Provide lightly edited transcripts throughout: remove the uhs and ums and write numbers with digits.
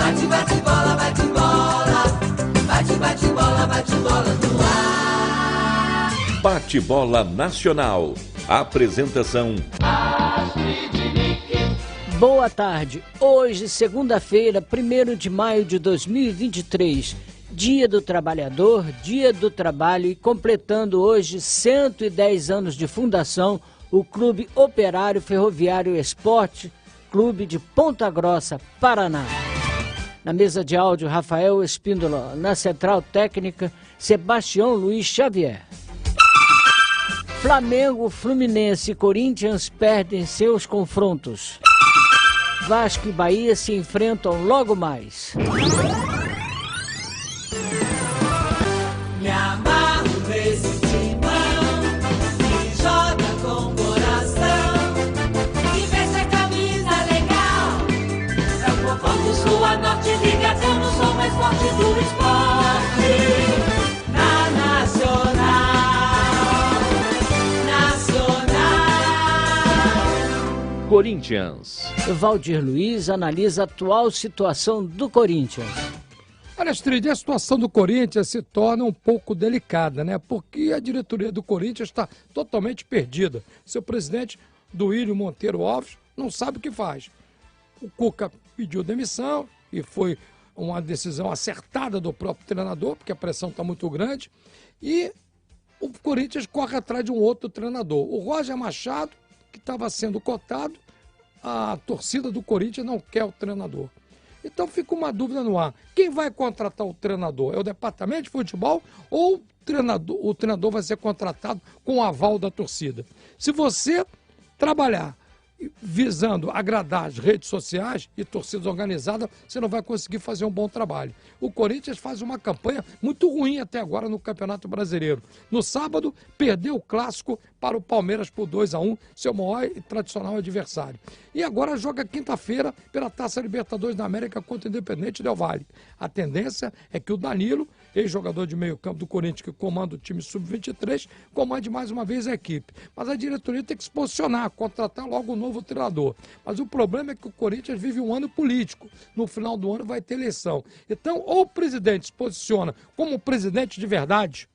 Bate, bate bola, bate bola. Bate, bate bola, bate bola no ar. Bate-bola nacional. Apresentação. Boa tarde. Hoje, segunda-feira, 1º de maio de 2023, Dia do Trabalhador, Dia do Trabalho, e completando hoje 110 anos de fundação, o Clube Operário Ferroviário Esporte Clube de Ponta Grossa, Paraná. Na mesa de áudio, Rafael Espíndola. Na central técnica, Sebastião Luiz Xavier. Flamengo, Fluminense e Corinthians perdem seus confrontos. Vasco e Bahia se enfrentam logo mais. Me amarro nesse timão que joga com coração, que veste a camisa legal. É o povão do sul a norte, ligação, sou mais forte do esporte. Na Nacional. Corinthians. Valdir Luiz analisa a atual situação do Corinthians. Olha, Astrid, a situação do Corinthians se torna um pouco delicada, né? Porque a diretoria do Corinthians está totalmente perdida. Seu presidente, Duílio Monteiro Alves, não sabe o que faz. O Cuca pediu demissão e foi uma decisão acertada do próprio treinador, porque a pressão está muito grande. E o Corinthians corre atrás de um outro treinador. O Roger Machado, que estava sendo cotado, a torcida do Corinthians não quer o treinador. Então fica uma dúvida no ar. Quem vai contratar o treinador? É o departamento de futebol ou o treinador vai ser contratado com o aval da torcida? Se você trabalhar visando agradar as redes sociais e torcidas organizadas, você não vai conseguir fazer um bom trabalho. O Corinthians faz uma campanha muito ruim até agora no Campeonato Brasileiro. No sábado, perdeu o clássico para o Palmeiras por 2-1, seu maior e tradicional adversário. E agora joga quinta-feira pela Taça Libertadores da América contra o Independente Del Valle. A tendência é que o Danilo, ex-jogador de meio campo do Corinthians, que comanda o time sub-23, comande mais uma vez a equipe. Mas a diretoria tem que se posicionar, contratar logo um novo treinador. Mas o problema é que o Corinthians vive um ano político. No final do ano vai ter eleição. Então, ou o presidente se posiciona como presidente de verdade,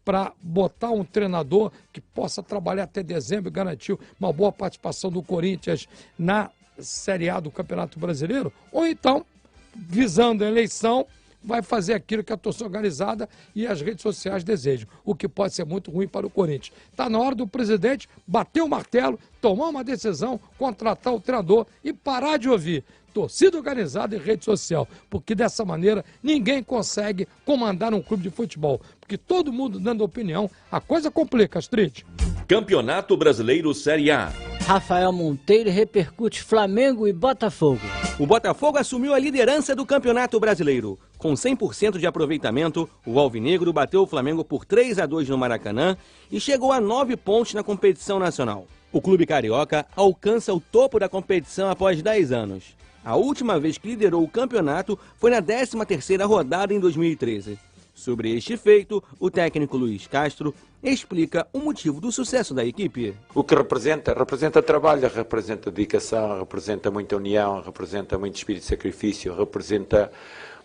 para botar um treinador que possa trabalhar até dezembro e garantir uma boa participação do Corinthians na Série A do Campeonato Brasileiro, ou então, visando a eleição, vai fazer aquilo que a torcida organizada e as redes sociais desejam, o que pode ser muito ruim para o Corinthians. Está na hora do presidente bater o martelo, tomar uma decisão, contratar o treinador e parar de ouvir torcida organizada e rede social, porque dessa maneira ninguém consegue comandar um clube de futebol, porque todo mundo dando opinião, a coisa complica, Astrid. Campeonato Brasileiro Série A. Rafael Monteiro repercute Flamengo e Botafogo. O Botafogo assumiu a liderança do Campeonato Brasileiro. Com 100% de aproveitamento, o alvinegro bateu o Flamengo por 3-2 no Maracanã e chegou a 9 pontos na competição nacional. O clube carioca alcança o topo da competição após 10 anos. A última vez que liderou o campeonato foi na 13ª rodada em 2013. Sobre este feito, o técnico Luiz Castro explica o motivo do sucesso da equipe. O que representa trabalho, representa dedicação, representa muita união, representa muito espírito de sacrifício, representa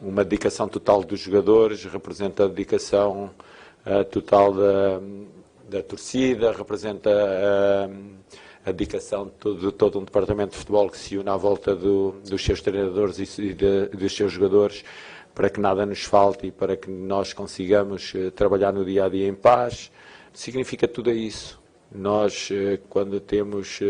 uma dedicação total dos jogadores, representa a dedicação total da torcida, representa a dedicação de todo um departamento de futebol que se une à volta dos seus treinadores e dos seus jogadores, para que nada nos falte e para que nós consigamos trabalhar no dia-a-dia em paz. Significa tudo isso. Nós, quando temos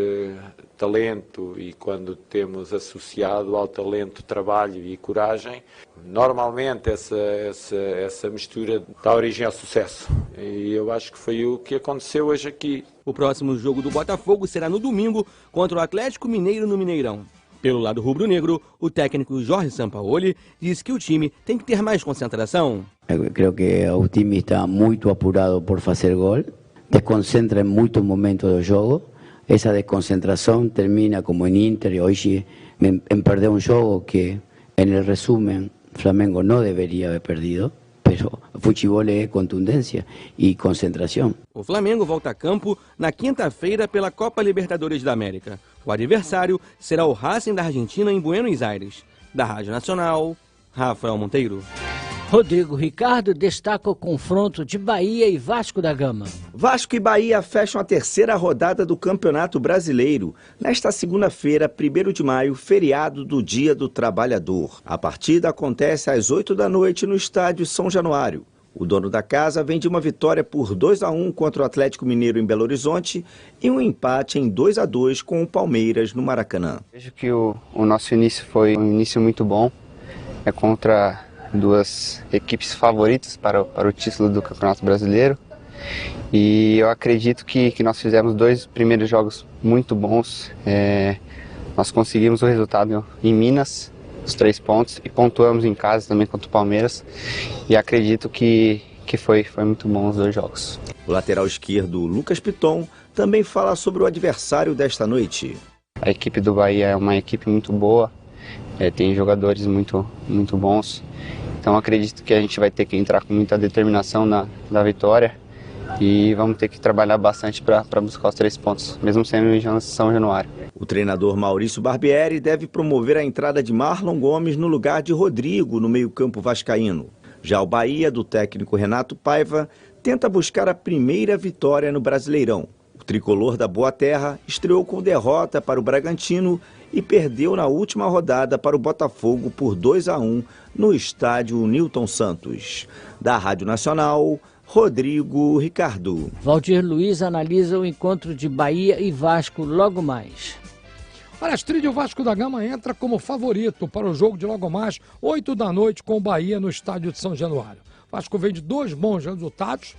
talento e quando temos associado ao talento trabalho e coragem, normalmente essa mistura dá origem ao sucesso. E eu acho que foi o que aconteceu hoje aqui. O próximo jogo do Botafogo será no domingo contra o Atlético Mineiro no Mineirão. Pelo lado rubro-negro, o técnico Jorge Sampaoli disse que o time tem que ter mais concentração. Eu creio que o time está muito apurado por fazer gol, desconcentra em muitos momentos do jogo. Essa desconcentração termina como em Inter hoje em perder um jogo que, em resumo, Flamengo não deveria haver perdido. Pero futebol é contundência e concentração. O Flamengo volta a campo na quinta-feira pela Copa Libertadores da América. O adversário será o Racing da Argentina em Buenos Aires. Da Rádio Nacional, Rafael Monteiro. Rodrigo Ricardo destaca o confronto de Bahia e Vasco da Gama. Vasco e Bahia fecham a terceira rodada do Campeonato Brasileiro. Nesta segunda-feira, 1º de maio, feriado do Dia do Trabalhador. A partida acontece às 8 da noite no estádio São Januário. O dono da casa vem de uma vitória por 2-1 contra o Atlético Mineiro em Belo Horizonte e um empate em 2-2 com o Palmeiras no Maracanã. Vejo que o nosso início foi um início muito bom. É contra duas equipes favoritas para o título do Campeonato Brasileiro. E eu acredito que nós fizemos 2 primeiros jogos muito bons. Nós conseguimos o resultado em Minas, os 3 pontos, e pontuamos em casa também contra o Palmeiras. E acredito que foi muito bom os 2 jogos. O lateral esquerdo, Lucas Piton, também fala sobre o adversário desta noite. A equipe do Bahia é uma equipe muito boa, tem jogadores muito bons. Então acredito que a gente vai ter que entrar com muita determinação na vitória e vamos ter que trabalhar bastante para buscar os 3 pontos, mesmo sendo em São Januário. O treinador Maurício Barbieri deve promover a entrada de Marlon Gomes no lugar de Rodrigo no meio-campo vascaíno. Já o Bahia, do técnico Renato Paiva, tenta buscar a primeira vitória no Brasileirão. O tricolor da Boa Terra estreou com derrota para o Bragantino e perdeu na última rodada para o Botafogo por 2-1 no estádio Newton Santos. Da Rádio Nacional, Rodrigo Ricardo. Valdir Luiz analisa o encontro de Bahia e Vasco logo mais. Olha, Astrid, o Vasco da Gama entra como favorito para o jogo de logo mais, 8 da noite, com o Bahia no estádio de São Januário. O Vasco vem de 2 bons resultados,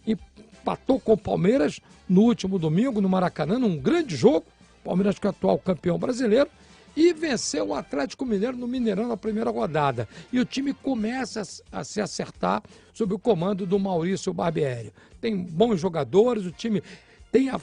empatou com o Palmeiras no último domingo no Maracanã, num grande jogo. Palmeiras, que é o atual campeão brasileiro, e venceu o Atlético Mineiro no Mineirão na primeira rodada. E o time começa a se acertar sob o comando do Maurício Barbieri. Tem bons jogadores, o time tem a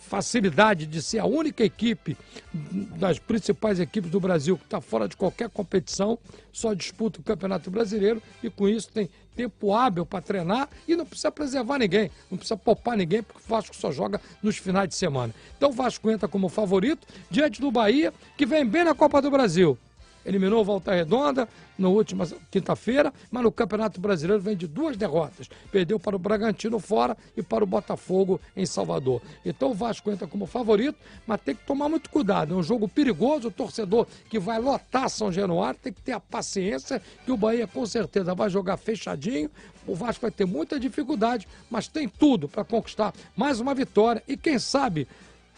facilidade de ser a única equipe das principais equipes do Brasil que está fora de qualquer competição, só disputa o Campeonato Brasileiro e com isso tem tempo hábil para treinar e não precisa preservar ninguém, não precisa poupar ninguém, porque o Vasco só joga nos finais de semana. Então o Vasco entra como favorito diante do Bahia, que vem bem na Copa do Brasil. Eliminou o Volta Redonda na última quinta-feira, mas no Campeonato Brasileiro vem de 2 derrotas. Perdeu para o Bragantino fora e para o Botafogo em Salvador. Então o Vasco entra como favorito, mas tem que tomar muito cuidado. É um jogo perigoso, o torcedor que vai lotar São Januário tem que ter a paciência, que o Bahia com certeza vai jogar fechadinho. O Vasco vai ter muita dificuldade, mas tem tudo para conquistar mais uma vitória e quem sabe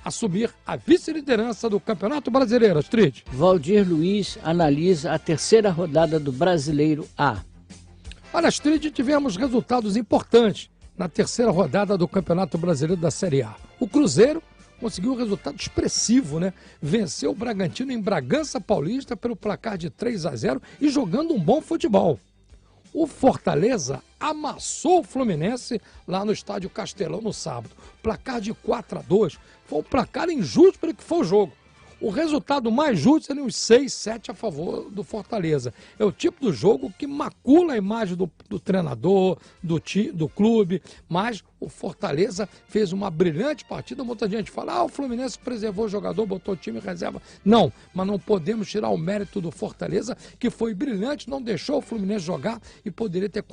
assumir a vice-liderança do Campeonato Brasileiro, Astrid. Valdir Luiz analisa a terceira rodada do Brasileiro A. Olha, Astrid, tivemos resultados importantes na terceira rodada do Campeonato Brasileiro da Série A. O Cruzeiro conseguiu um resultado expressivo, né? Venceu o Bragantino em Bragança Paulista pelo placar de 3-0 e jogando um bom futebol. O Fortaleza amassou o Fluminense lá no estádio Castelão no sábado. Placar de 4-2. Foi um placar injusto para que foi o jogo. O resultado mais justo seria uns 6-7 a favor do Fortaleza. É o tipo do jogo que macula a imagem do treinador, do clube, mas o Fortaleza fez uma brilhante partida. Muita gente fala, o Fluminense preservou o jogador, botou o time em reserva. Não, mas não podemos tirar o mérito do Fortaleza, que foi brilhante, não deixou o Fluminense jogar e poderia ter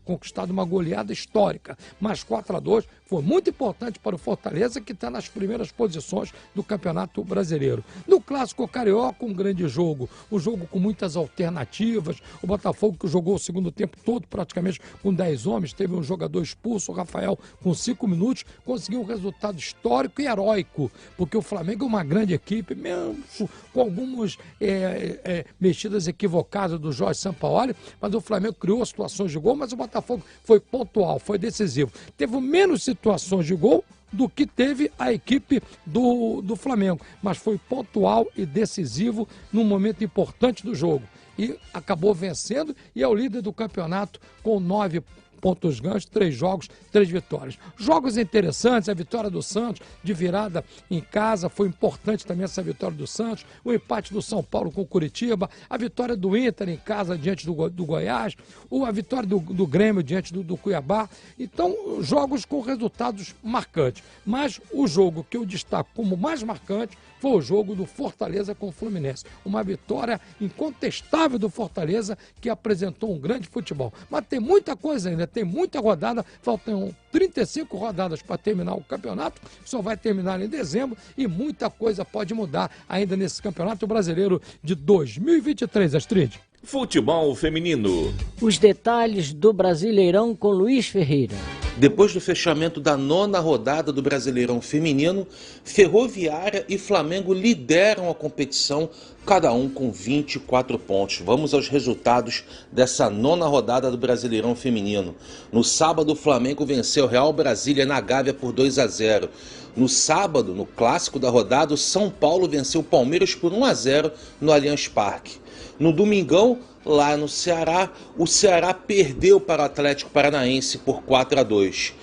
conquistado uma goleada histórica. Mas 4-2 foi muito importante para o Fortaleza, que está nas primeiras posições do Campeonato Brasileiro. No Clássico Carioca, um grande jogo. Um jogo com muitas alternativas. O Botafogo, que jogou o segundo tempo todo praticamente com 10 homens, teve um jogador expulso, o Rafael, com 5 minutos, conseguiu um resultado histórico e heróico, porque o Flamengo é uma grande equipe, mesmo com algumas mexidas equivocadas do Jorge Sampaoli, mas o Flamengo criou situações de gol, mas o Botafogo foi pontual, foi decisivo. Teve menos situações de gol do que teve a equipe do Flamengo, mas foi pontual e decisivo num momento importante do jogo. E acabou vencendo e é o líder do campeonato com 9 pontos ganhos, 3 jogos, 3 vitórias. Jogos interessantes, a vitória do Santos de virada em casa, foi importante também essa vitória do Santos, o empate do São Paulo com o Curitiba, a vitória do Inter em casa diante do Goiás, a vitória do Grêmio diante do Cuiabá. Então, jogos com resultados marcantes. Mas o jogo que eu destaco como mais marcante foi o jogo do Fortaleza com o Fluminense. Uma vitória incontestável do Fortaleza, que apresentou um grande futebol. Mas tem muita coisa ainda, tem muita rodada, faltam 35 rodadas para terminar o campeonato, só vai terminar em dezembro e muita coisa pode mudar ainda nesse Campeonato Brasileiro de 2023, Astrid. Futebol feminino. Os detalhes do Brasileirão com Luiz Ferreira. Depois do fechamento da 9ª rodada do Brasileirão Feminino, Ferroviária e Flamengo lideram a competição, cada um com 24 pontos. Vamos aos resultados dessa 9ª rodada do Brasileirão Feminino. No sábado, o Flamengo venceu o Real Brasília na Gávea por 2-0. No sábado, no clássico da rodada, o São Paulo venceu o Palmeiras por 1-0 no Allianz Parque. No domingão, lá no Ceará, o Ceará perdeu para o Atlético Paranaense por 4-2.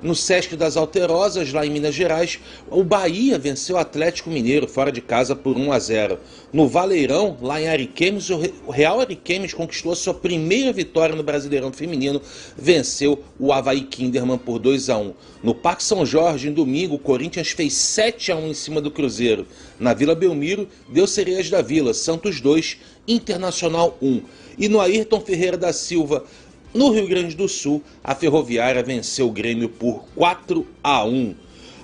No Sesc das Alterosas, lá em Minas Gerais, o Bahia venceu o Atlético Mineiro fora de casa por 1-0. No Valeirão, lá em Ariquemes, o Real Ariquemes conquistou a sua primeira vitória no Brasileirão Feminino, venceu o Avaí Kinderman por 2-1. No Parque São Jorge, em domingo, o Corinthians fez 7-1 em cima do Cruzeiro. Na Vila Belmiro, deu Sereias da Vila, Santos 2, Internacional 1. E no Ayrton Ferreira da Silva, no Rio Grande do Sul, a Ferroviária venceu o Grêmio por 4-1.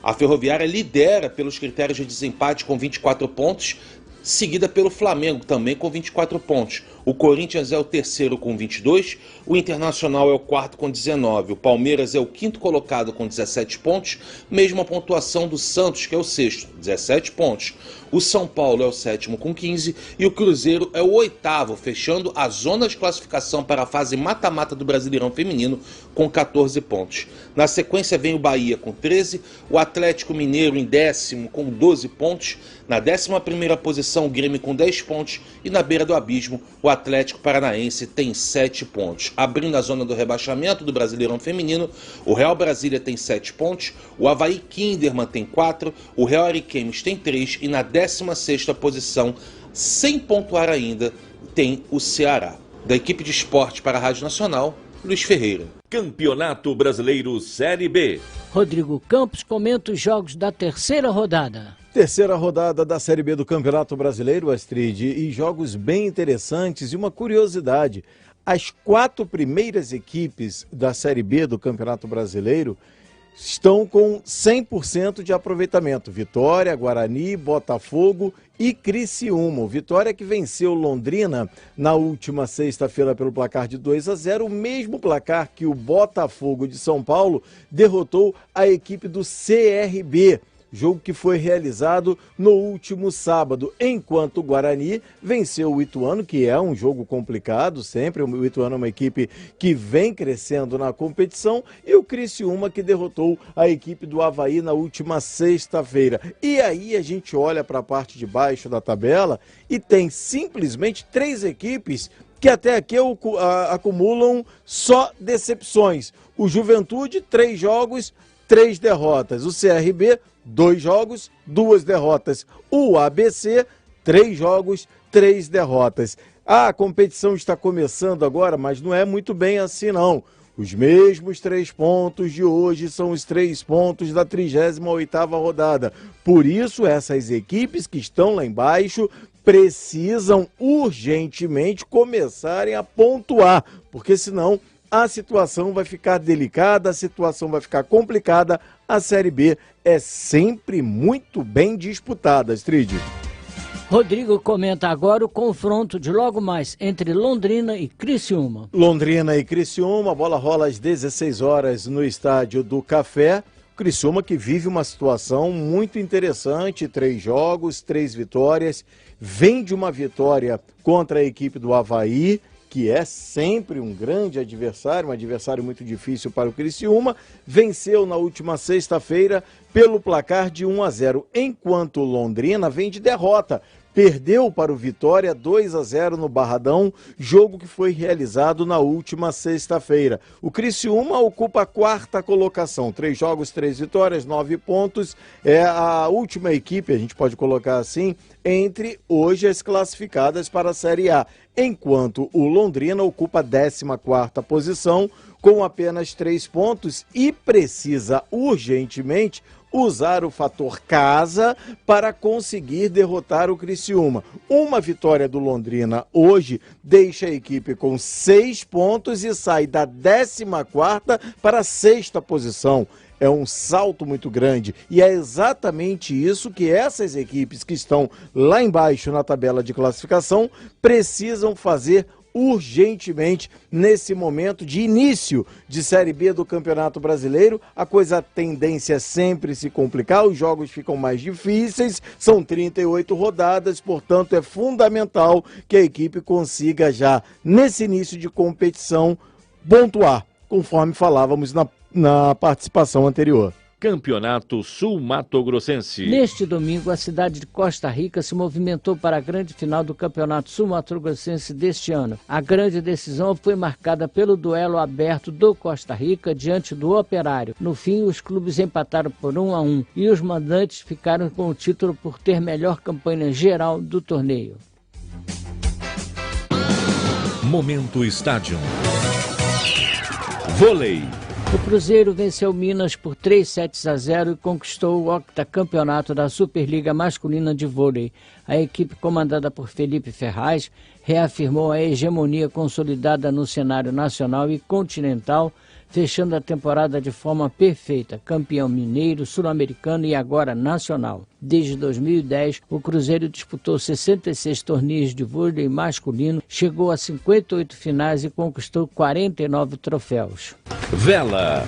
A Ferroviária lidera pelos critérios de desempate com 24 pontos, seguida pelo Flamengo também com 24 pontos. O Corinthians é o terceiro com 22, o Internacional é o quarto com 19, o Palmeiras é o quinto colocado com 17 pontos, mesma pontuação do Santos, que é o sexto, 17 pontos. O São Paulo é o sétimo com 15 e o Cruzeiro é o oitavo, fechando a zona de classificação para a fase mata-mata do Brasileirão Feminino com 14 pontos. Na sequência vem o Bahia com 13, o Atlético Mineiro em 10º com 12 pontos, na 11ª posição o Grêmio com 10 pontos e na beira do abismo o Atlético Paranaense tem 7 pontos. Abrindo a zona do rebaixamento do Brasileirão Feminino, o Real Brasília tem 7 pontos, o Avaí Kinderman tem 4, o Real Ariquemes tem 3 e na 16ª posição, sem pontuar ainda, tem o Ceará. Da equipe de esporte para a Rádio Nacional, Luiz Ferreira. Campeonato Brasileiro Série B. Rodrigo Campos comenta os jogos da terceira rodada. Terceira rodada da Série B do Campeonato Brasileiro, Astrid, e jogos bem interessantes e uma curiosidade. As 4 primeiras equipes da Série B do Campeonato Brasileiro estão com 100% de aproveitamento. Vitória, Guarani, Botafogo e Criciúma. Vitória que venceu Londrina na última sexta-feira pelo placar de 2-0, o mesmo placar que o Botafogo de São Paulo derrotou a equipe do CRB. Jogo que foi realizado no último sábado, enquanto o Guarani venceu o Ituano, que é um jogo complicado sempre, o Ituano é uma equipe que vem crescendo na competição, e o Criciúma que derrotou a equipe do Avaí na última sexta-feira. E aí a gente olha para a parte de baixo da tabela e tem simplesmente 3 equipes que até aqui acumulam só decepções. O Juventude, 3 jogos, 3 derrotas. O CRB, 2 jogos, 2 derrotas. O ABC, 3 jogos, 3 derrotas. A competição está começando agora, mas não é muito bem assim não. Os mesmos 3 pontos de hoje são os 3 pontos da 38ª rodada. Por isso, essas equipes que estão lá embaixo precisam urgentemente começarem a pontuar, porque senão a situação vai ficar delicada, a situação vai ficar complicada. A Série B é sempre muito bem disputada, Astrid. Rodrigo comenta agora o confronto de logo mais entre Londrina e Criciúma. Londrina e Criciúma, a bola rola às 16 horas no Estádio do Café. Criciúma que vive uma situação muito interessante, 3 jogos, 3 vitórias, vem de uma vitória contra a equipe do Avaí, que é sempre um grande adversário, um adversário muito difícil para o Criciúma, venceu na última sexta-feira pelo placar de 1-0, enquanto Londrina vem de derrota, perdeu para o Vitória 2-0 no Barradão, jogo que foi realizado na última sexta-feira. O Criciúma ocupa a 4ª colocação, 3 jogos, 3 vitórias, 9 pontos, é a última equipe, a gente pode colocar assim, entre hoje as classificadas para a Série A, enquanto o Londrina ocupa a 14ª posição com apenas 3 pontos e precisa urgentemente usar o fator casa para conseguir derrotar o Criciúma. Uma vitória do Londrina hoje deixa a equipe com 6 pontos e sai da 14ª para a 6ª posição. É um salto muito grande e é exatamente isso que essas equipes que estão lá embaixo na tabela de classificação precisam fazer urgentemente nesse momento de início de Série B do Campeonato Brasileiro. A tendência é sempre se complicar, os jogos ficam mais difíceis, são 38 rodadas, portanto é fundamental que a equipe consiga já nesse início de competição pontuar, conforme falávamos na participação anterior. Campeonato Sul-Mato-Grossense. Neste domingo, a cidade de Costa Rica se movimentou para a grande final do Campeonato Sul-Mato-Grossense deste ano. A grande decisão foi marcada pelo duelo aberto do Costa Rica diante do Operário. No fim, os clubes empataram por 1-1 e os mandantes ficaram com o título por ter melhor campanha geral do torneio. Momento Estádio. Vôlei. O Cruzeiro venceu Minas por 3-0 e conquistou o octacampeonato da Superliga Masculina de Vôlei. A equipe comandada por Felipe Ferraz reafirmou a hegemonia consolidada no cenário nacional e continental, fechando a temporada de forma perfeita, campeão mineiro, sul-americano e agora nacional. Desde 2010, o Cruzeiro disputou 66 torneios de vôlei masculino, chegou a 58 finais e conquistou 49 troféus. Vela.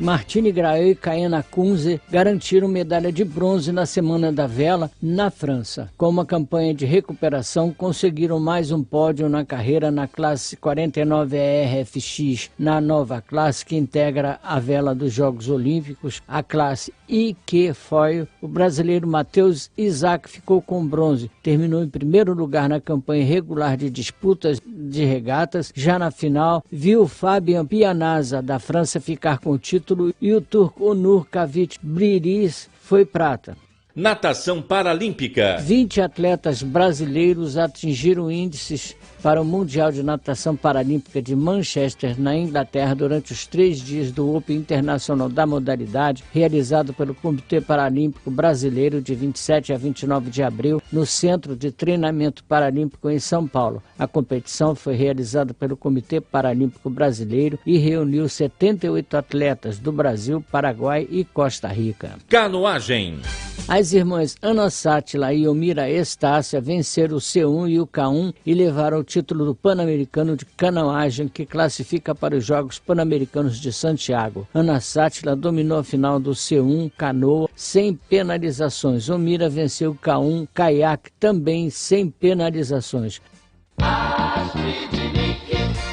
Martine Grael e Kaena Kunze garantiram medalha de bronze na Semana da Vela, na França. Com uma campanha de recuperação, conseguiram mais um pódio na carreira na classe 49ERFX, na nova classe que integra a vela dos Jogos Olímpicos, a classe IQ Foil. O brasileiro Matheus Isaac ficou com bronze, terminou em primeiro lugar na campanha regular de disputas de regatas. Já na final, viu Fabian Pianazza, da França, ficar com o título e o turco Onur Kavit Briris foi prata. Natação Paralímpica. 20 atletas brasileiros atingiram índices para o Mundial de Natação Paralímpica de Manchester, na Inglaterra, durante os 3 dias do Open Internacional da modalidade, realizado pelo Comitê Paralímpico Brasileiro de 27 a 29 de abril, no Centro de Treinamento Paralímpico em São Paulo. A competição foi realizada pelo Comitê Paralímpico Brasileiro e reuniu 78 atletas do Brasil, Paraguai e Costa Rica. Canoagem. As irmãs Ana Sátila e Omira Estácia venceram o C1 e o K1 e levaram o título do Pan-Americano de Canoagem, que classifica para os Jogos Pan-Americanos de Santiago. Ana Sátila dominou a final do C1 Canoa sem penalizações. Omira venceu o K1 Caiaque também sem penalizações.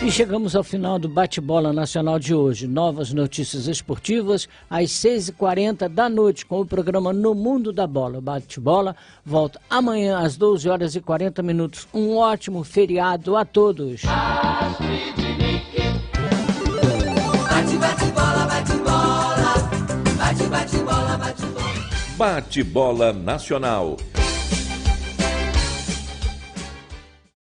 E chegamos ao final do Bate-Bola Nacional de hoje. Novas notícias esportivas às 6h40 da noite com o programa No Mundo da Bola. O Bate-Bola volta amanhã às 12h40. Um ótimo feriado a todos. Bate-Bola Nacional.